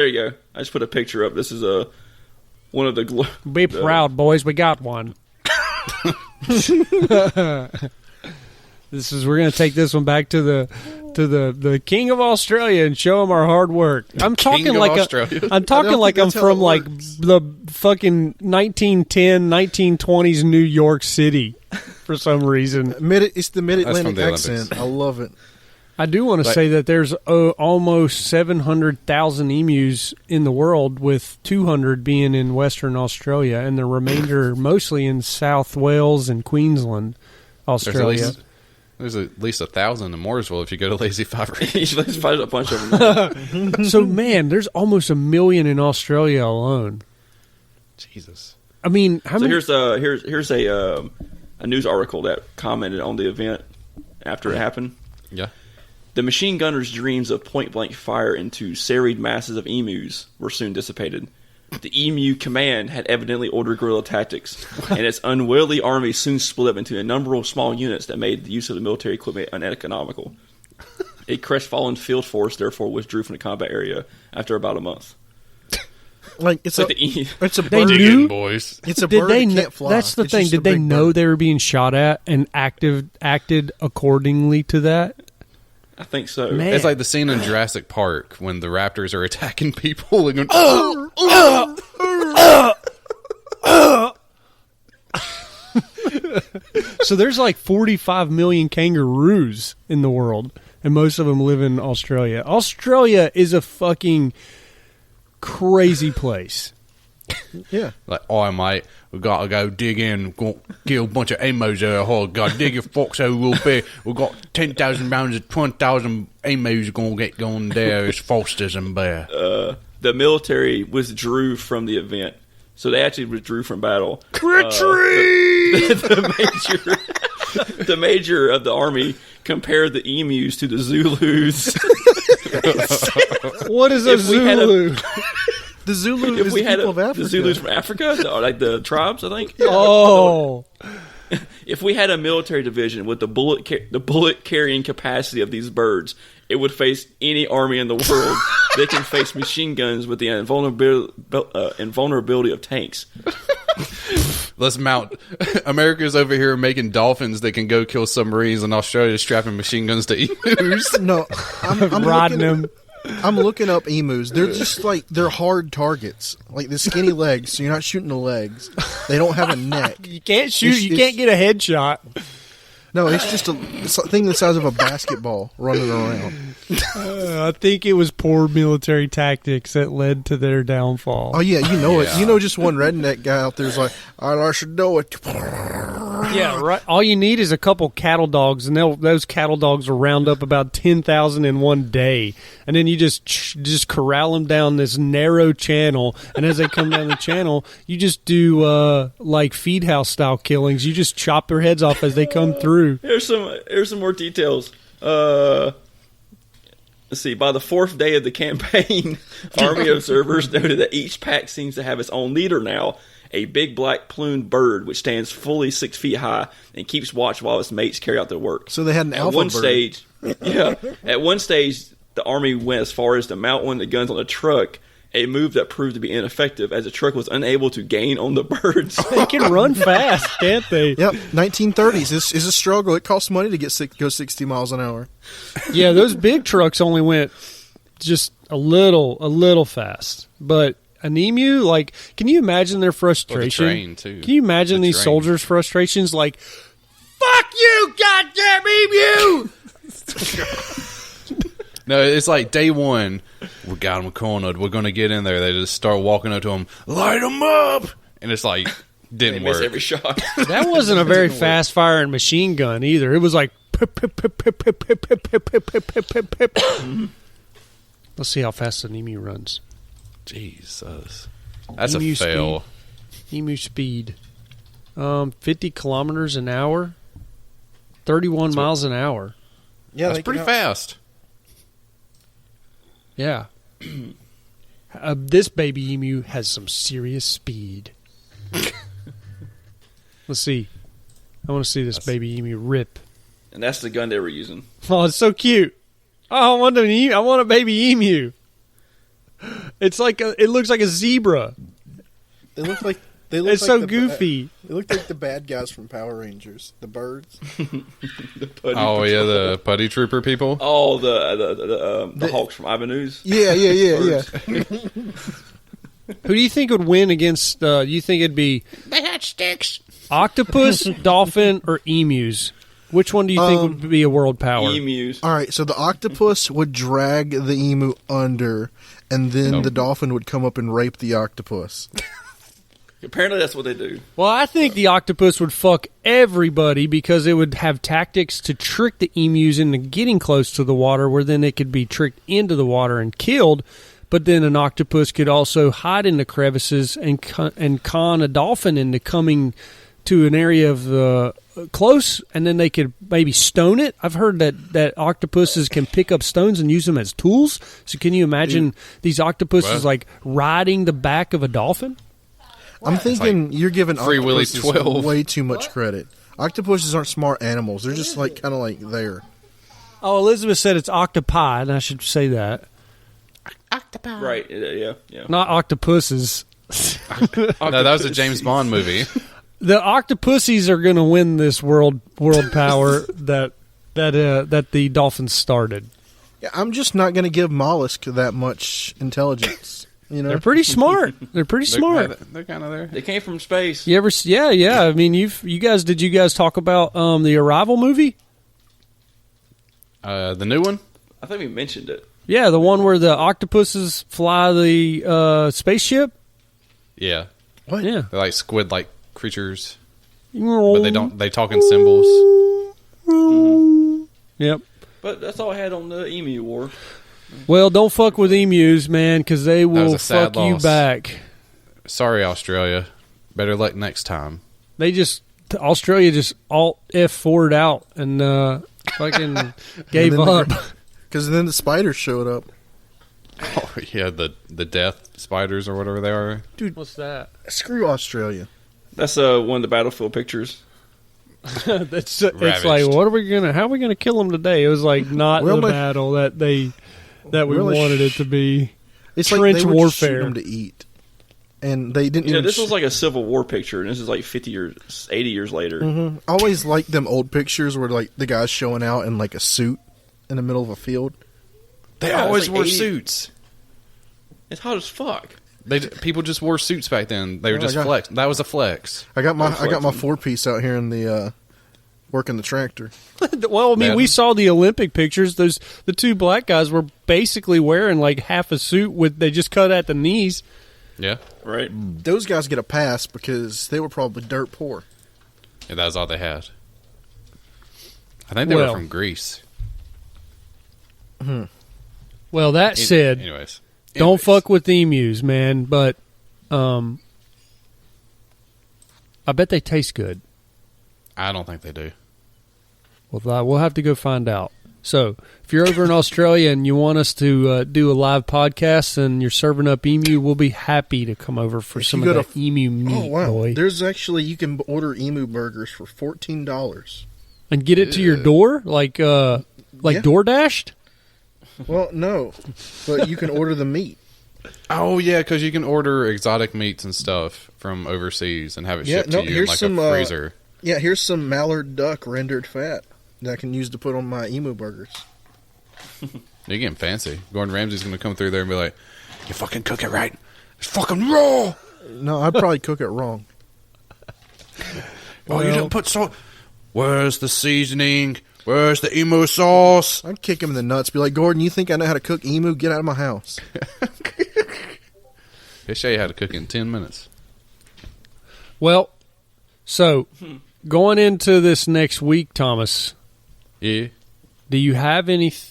There you go. I just put a picture up. This is one of the... Be proud, boys. We got one. We're going to take this one back to the king of Australia and show him our hard work. I'm talking like I'm from like the fucking 1910, 1920s New York City for some reason. It's the Mid-Atlantic accent. I love it. I do want to say that there's almost 700,000 emus in the world, with 200 being in Western Australia, and the remainder mostly in South Wales and Queensland, Australia. There's at least 1,000 in Mooresville if you go to Lazy Five. There's a bunch of them. So, man, there's almost 1 million in Australia alone. Jesus. I mean, how many? Here's a news article that commented on the event after it happened. Yeah. The machine gunner's dreams of point-blank fire into serried masses of emus were soon dissipated. The Emu Command had evidently ordered guerrilla tactics, and its unwieldy army soon split up into a number of small units that made the use of the military equipment uneconomical. A crestfallen field force therefore withdrew from the combat area after about a month. It's a bird. Knew? Boys. It's a bird that can't fly. That's the thing. Did they know they were being shot at and acted accordingly to that? I think so. Man. It's like the scene in Jurassic Park when the raptors are attacking people and going, So there's like 45 million kangaroos in the world, and most of them live in Australia. Australia is a fucking crazy place. Yeah. Like, oh, mate, we got to go dig in, go kill a bunch of emus there. Oh, got to dig your foxhole real big. We've got 10,000 rounds of 20,000 emus going to get going there. It's Foster's and Bear. The military withdrew from the event. So they actually withdrew from battle. Retreat! The major of the army compared the emus to the Zulus. What is a Zulu? The Zulu is the people of Africa. The Zulus from Africa, like the tribes, I think. Oh. If we had a military division with the bullet carrying capacity of these birds, it would face any army in the world. They can face machine guns with the invulnerability of tanks. Let's mount. America's over here making dolphins that can go kill submarines, and Australia's strapping machine guns to emus. No, I'm Riding them. I'm looking up emus. They're just like, they're hard targets. Like the skinny legs, so you're not shooting the legs. They don't have a neck. You can't shoot. You can't get a headshot. No, it's just a thing the size of a basketball running around. I think it was poor military tactics that led to their downfall. Oh, yeah, you know it. You know, just one redneck guy out there's like, I should know it. Yeah, right. All you need is a couple cattle dogs, and those cattle dogs will round up about 10,000 in one day. And then you just corral them down this narrow channel, and as they come down the channel, you just do like feed house style killings. You just chop their heads off as they come through. Here's some more details. Let's see. By the fourth day of the campaign, Army observers noted that each pack seems to have its own leader now. A big black plumed bird which stands fully 6 feet high and keeps watch while its mates carry out their work. So they had an alpha bird. At one stage, the Army went as far as to mount one of the guns on a truck, a move that proved to be ineffective as the truck was unable to gain on the birds. They can run fast, can't they? Yep, 1930s. This is a struggle. It costs money to go 60 miles an hour. Yeah, those big trucks only went just a little fast. But an emu, like, can you imagine their frustration? Or the train, too. Can you imagine these soldiers' frustrations? Like, fuck you, goddamn emu! No, it's like day one, we got them cornered, we're going to get in there. They just start walking up to them, light them up! And it's like, didn't work. Miss every shot. That wasn't a very fast-firing machine gun either. It was like... Let's see how fast an emu runs. Jesus. That's Emu a fail. Emu speed. 50 kilometers an hour. 31 miles an hour. Yeah, that's pretty fast. Yeah. This baby emu has some serious speed. Let's see. I want to see this baby emu rip. And that's the gun they were using. Oh, it's so cute. Oh, I want a baby emu. It looks like a zebra. They look like they It's so goofy. They look like the bad guys from Power Rangers, the birds. The Putty Trooper people. Oh, the Hawks from Ivanhoe's. Yeah. Who do you think would win against? You think it'd be They had sticks. octopus, dolphin, or emus? Which one do you think would be a world power? Emus. All right, so the octopus would drag the emu under, and then the dolphin would come up and rape the octopus. Apparently, that's what they do. Well, I think the octopus would fuck everybody because it would have tactics to trick the emus into getting close to the water, where then it could be tricked into the water and killed. But then an octopus could also hide in the crevices and con a dolphin into coming to an area of the close, and then they could maybe stone it. I've heard that octopuses can pick up stones and use them as tools. So can you imagine these octopuses like riding the back of a dolphin? I'm thinking you're giving Free Willy octopuses 12. way too much credit. Octopuses aren't smart animals. They're just like kind of like there. Oh, Elizabeth said it's octopi, and I should say that. Octopi. Right. Yeah. Not octopuses. No, that was a James Bond movie. The octopussies are going to win this world power that the dolphins started. Yeah, I'm just not going to give mollusk that much intelligence. You know, They're pretty smart. They're pretty smart. They're kind of there. They came from space. You ever? Yeah. I mean, did you guys talk about the Arrival movie? The new one? I think we mentioned it. Yeah, the one where the octopuses fly the spaceship. Yeah. what? Yeah, They're like squid-like creatures, but they don't. They talk in symbols. Yep. But that's all I had on the Emu War. Well, don't fuck with emus, man, because they was will a sad fuck you loss. back. Sorry, Australia. Better luck next time. Australia just alt F4'd out and fucking gave And then up. Because then the spiders showed up. Oh yeah, the death spiders or whatever they are. What's that? Screw Australia. That's one of the battlefield pictures. It's Ravished. like, how are we gonna kill them today? It was like not the battle that we wanted it to be. It's Trench like they were just shooting warfare. them to eat, and they didn't. You know, even this was like a Civil War picture, and this is like 50 years, 80 years later. I always like them old pictures where like the guy's showing out in like a suit in the middle of a field. They Yeah, always it's like wore 80 suits. It's hot as fuck. People just wore suits back then. They were Oh, just my God. flex. That was a flex. I got my flexing. 4-piece out here in the working the tractor. Well, I mean, Yeah. we saw the Olympic pictures. The two black guys were basically wearing like half a suit they just cut at the knees. Yeah. Right? Those guys get a pass because they were probably dirt poor. Yeah, that was all they had. I think they were Well. from Greece. Well, that said, Anyways. don't fuck with emus, man. But I bet they taste good. I don't think they do. Well, we'll have to go find out. So, if you're over in Australia and you want us to do a live podcast and you're serving up emu, we'll be happy to come over for If some you of go that emu meat, Oh wow! boy, There's actually you can order emu burgers for $14. and get it to your door like Yeah. DoorDashed. Well, no, but you can order the meat. Oh, yeah, because you can order exotic meats and stuff from overseas and have it Yeah, shipped no, to you in here's like some, a freezer. Yeah, here's some mallard duck rendered fat that I can use to put on my emu burgers. You're getting fancy. Gordon Ramsay's going to come through there and be like, you fucking cook it right. It's fucking raw. No, I'd probably cook it wrong. Oh, you didn't put salt. Where's the seasoning? Where's the emu sauce? I'd kick him in the nuts. Be like, Gordon, you think I know how to cook emu? Get out of my house. He'll show you how to cook in 10 minutes. Well, so going into this next week, Thomas, Yeah. do you have anything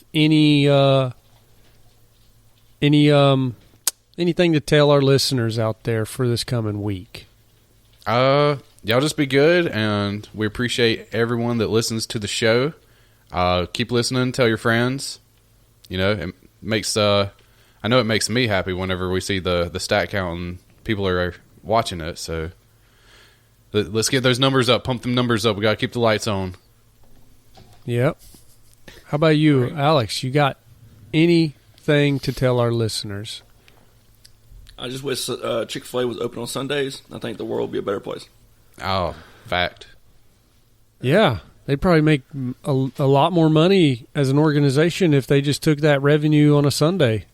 to tell our listeners out there for this coming week? Y'all just be good, and we appreciate everyone that listens to the show. Keep listening. Tell your friends. You know, it makes I know it makes me happy whenever we see the stat count and people are watching it. So let's get those numbers up. Pump them numbers up. We got to keep the lights on. Yep. How about you, Alex? You got anything to tell our listeners? I just wish Chick-fil-A was open on Sundays. I think the world would be a better place. Oh, fact. Yeah, they'd probably make a lot more money as an organization if they just took that revenue on a Sunday.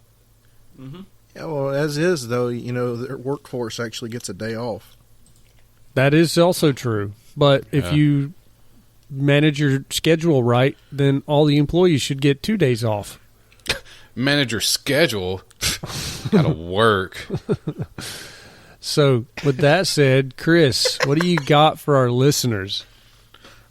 Mm-hmm. Yeah, well, as is, though, their workforce actually gets a day off. That is also true. But if you manage your schedule right, then all the employees should get 2 days off. Manage your schedule? Gotta work. So, with that said, Chris, what do you got for our listeners?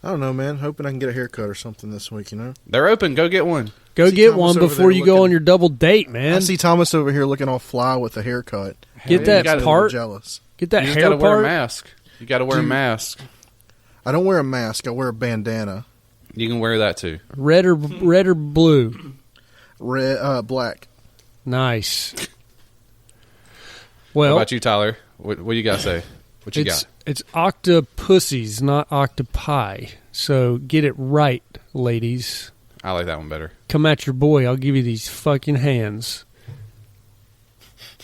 I don't know, man. Hoping I can get a haircut or something this week, They're open. Go get one. Go get Thomas one over before there you go looking- on your double date, I man. see Thomas over here looking all fly with a haircut. Get You that gotta- part. Jealous. Get that You just hair gotta wear a part. mask. You gotta wear a mask. I don't wear a mask. I wear a bandana. You can wear that too. Red or blue. Black. Nice. What Well, about you, Tyler? What do you got to say? What you got? it's octopussies, not octopi. So get it right, ladies. I like that one better. Come at your boy. I'll give you these fucking hands.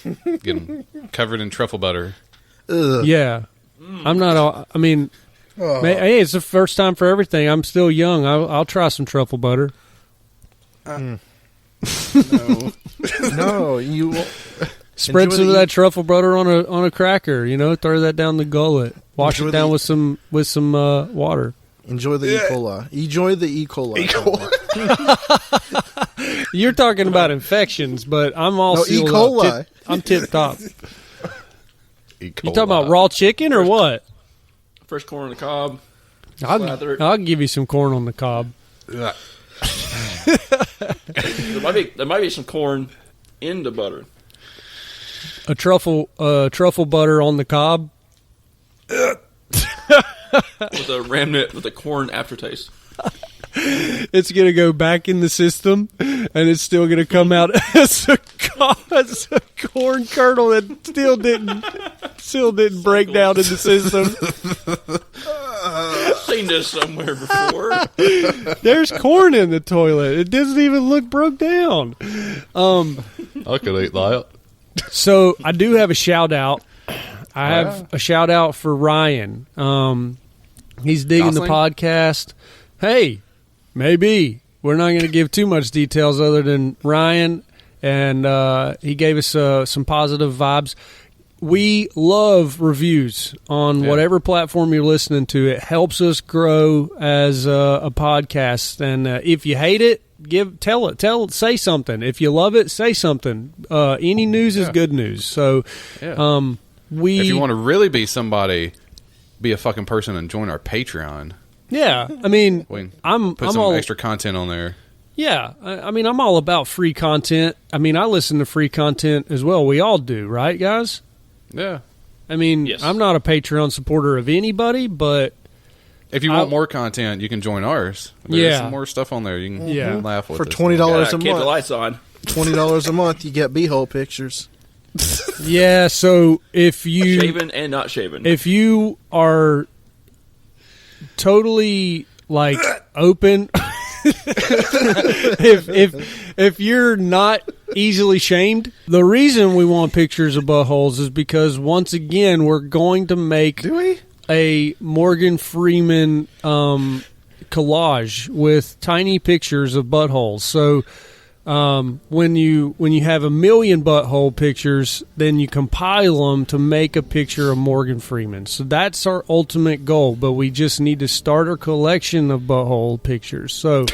Get them covered in truffle butter. Ugh. Yeah. I'm not all, I mean, Oh. hey, it's the first time for everything. I'm still young. I'll try some truffle butter. No, you won't. Spread Enjoy some the of that truffle butter on a cracker. Throw that down the gullet. Wash Enjoy it down the- with some water. Enjoy the E. coli. Enjoy the E. coli. You're talking about infections, but I'm all No, sealed E. coli. up. I'm tip top. E. You talking about raw chicken or what? Fresh corn on the cob. Slather it. I'll give you some corn on the cob. Ugh. There might be some corn in the butter. A truffle butter on the cob. With a remnant, with a corn aftertaste. It's gonna go back in the system, and it's still gonna come out as a corn kernel that still didn't break down in the system. I've seen this somewhere before. There's corn in the toilet. It doesn't even look broke down. I could eat that. So I do have a shout out. I have a shout out for Ryan. He's digging Gosling? the podcast. Hey, maybe we're not going to give too much details other than Ryan, and he gave us some positive vibes. We love reviews on whatever platform you're listening to. It helps us grow as a podcast. And if you hate it, say something. If you love it, say something. Any news is good news. So, If you want to really be somebody, be a fucking person and join our Patreon. Yeah, I mean, We I'm put some all extra content on there. yeah. I mean, I'm all about free content. I mean, I listen to free content as well. We all do, right, guys? Yeah. I mean, Yes. I'm not a Patreon supporter of anybody, but If you want more content, you can join ours. There's some more stuff on there. You can laugh with For us. $20 a Keep the month. lights on. $20 a month, you get beehole pictures. yeah. So if you Shaven and not shaven. if you are totally like open, if you're not easily shamed, the reason we want pictures of buttholes is because once again we're going to make a Morgan Freeman collage with tiny pictures of buttholes. So when you have 1 million butthole pictures, then you compile them to make a picture of Morgan Freeman. So that's our ultimate goal, but we just need to start our collection of butthole pictures. So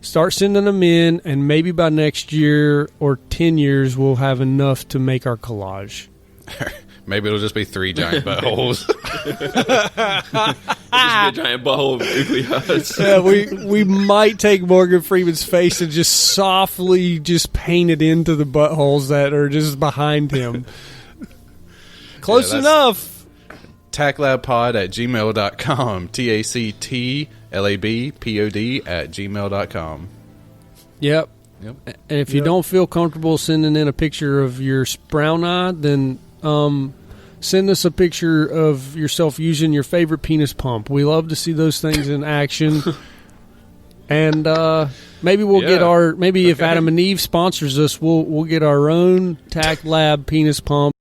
start sending them in, and maybe by next year or 10 years we'll have enough to make our collage. Maybe it'll just be 3 giant buttholes. Just be a giant butthole of googly eyes. Yeah, we might take Morgan Freeman's face and just softly just paint it into the buttholes that are just behind him. Close that's- enough. tactlabpod@gmail.com. TACTLABPOD@gmail.com. Yep. Yep. And if you don't feel comfortable sending in a picture of your brown eye, then send us a picture of yourself using your favorite penis pump. We love to see those things in action. And maybe we'll get if Adam and Eve sponsors us, we'll get our own TACT Lab penis pump.